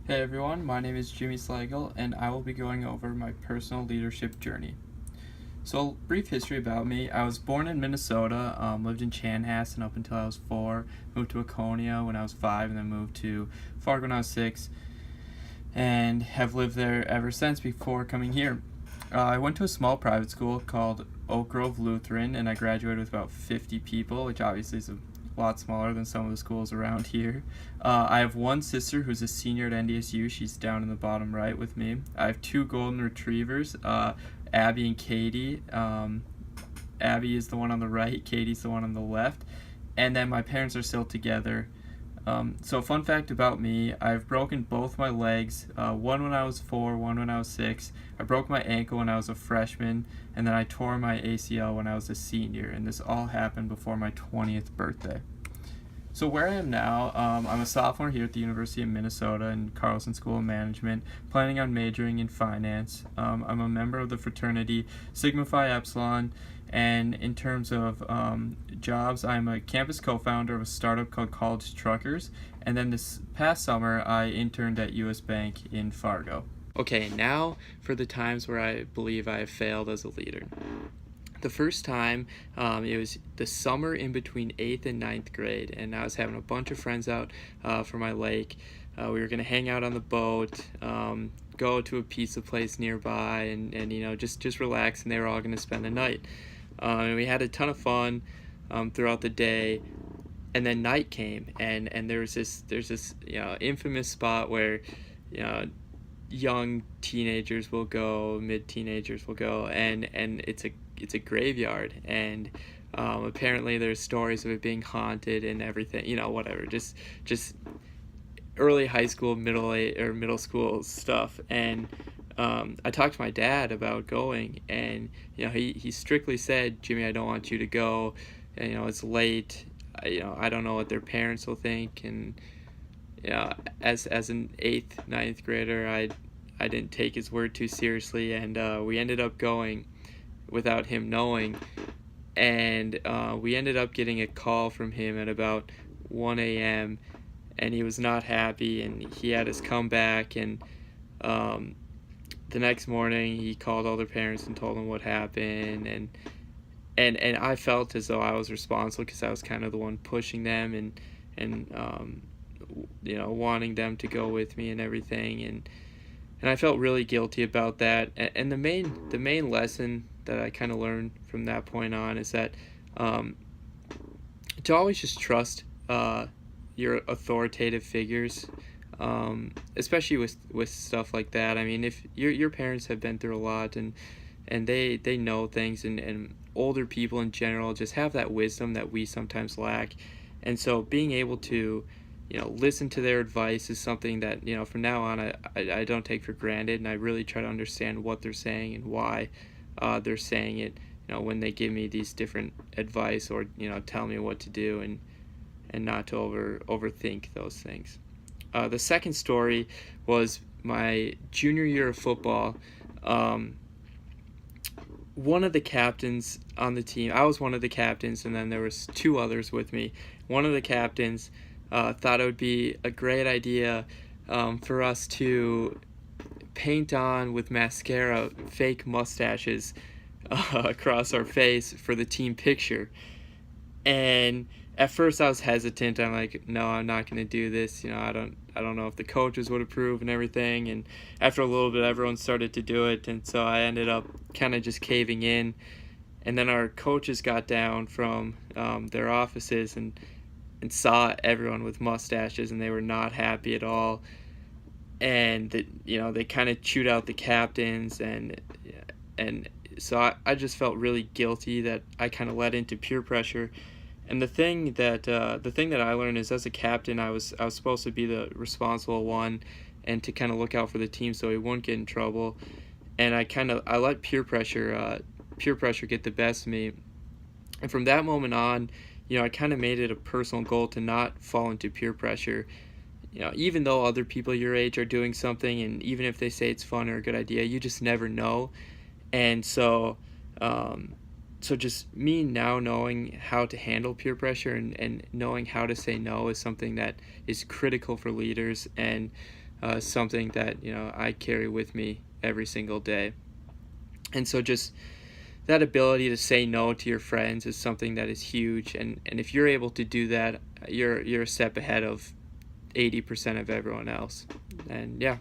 Hey everyone, my name is Jimmy Slagle, and I will be going over my personal leadership journey. So, brief history about me. I was born in Minnesota, lived in Chanhassen up until I was 4, moved to Waconia when I was 5, and then moved to Fargo when I was 6, and have lived there ever since before coming here. I went to a small private school called Oak Grove Lutheran, and I graduated with about 50 people, which obviously is a lot smaller than some of the schools around here. I have one sister who's a senior at NDSU. She's down in the bottom right with me. I have two golden retrievers, Abby and Katie. Abby is the one on the right, Katie's the one on the left. And then my parents are still together. So, fun fact about me, I've broken both my legs, one when I was 4, one when I was 6. I broke my ankle when I was a freshman, and then I tore my ACL when I was a senior, and this all happened before my 20th birthday. So, where I am now, I'm a sophomore here at the University of Minnesota in Carlson School of Management, planning on majoring in finance. I'm a member of the fraternity Sigma Phi Epsilon, and in terms of jobs, I'm a campus co-founder of a startup called College Truckers, and then this past summer, I interned at US Bank in Fargo. Okay, now for the times where I believe I have failed as a leader. The first time, it was the summer in between 8th and ninth grade, and I was having a bunch of friends out for my lake. We were going to hang out on the boat, go to a pizza place nearby, and just relax, and they were all going to spend the night. And we had a ton of fun throughout the day, and then night came, and there's this infamous spot where young teenagers will go, mid-teenagers will go, and it's a graveyard, and apparently there's stories of it being haunted and everything, whatever, just early high school, middle school stuff. And I talked to my dad about going, and he strictly said, Jimmy, I don't want you to go, and it's late, I don't know what their parents will think. And as an 8th, ninth grader, I didn't take his word too seriously, and we ended up going without him knowing, and we ended up getting a call from him at about 1 a.m., and he was not happy, and he had us come back, and the next morning he called all their parents and told them what happened, and I felt as though I was responsible because I was kind of the one pushing them and wanting them to go with me and everything, and I felt really guilty about that. And the main lesson that I kind of learned from that point on is that to always just trust your authoritative figures, especially with stuff like that. I mean, if your parents have been through a lot, and they know things, and older people in general just have that wisdom that we sometimes lack, and so being able to listen to their advice is something that from now on I don't take for granted, and I really try to understand what they're saying and why they're saying it, when they give me these different advice, or tell me what to do, and not to overthink those things. The second story was my junior year of football. One of the captains on the team, I was one of the captains, and then there was two others with me. One of the captains thought it would be a great idea for us to paint on with mascara fake mustaches across our face for the team picture. And at first I was hesitant. I'm like, no, I'm not going to do this. I don't know if the coaches would approve and everything. And after a little bit, everyone started to do it, and so I ended up kind of just caving in. And then our coaches got down from their offices and saw everyone with mustaches, and they were not happy at all. And they kind of chewed out the captains, and so I just felt really guilty that I kind of led into peer pressure. And the thing that I learned is, as a captain, I was supposed to be the responsible one, and to kind of look out for the team so he wouldn't get in trouble. And I let peer pressure get the best of me. And from that moment on, I kind of made it a personal goal to not fall into peer pressure. Even though other people your age are doing something, and even if they say it's fun or a good idea, you just never know. And so just me now knowing how to handle peer pressure, and knowing how to say no is something that is critical for leaders. And something that I carry with me every single day. And so just that ability to say no to your friends is something that is huge, and if you're able to do that, you're a step ahead of 80% of everyone else. And yeah.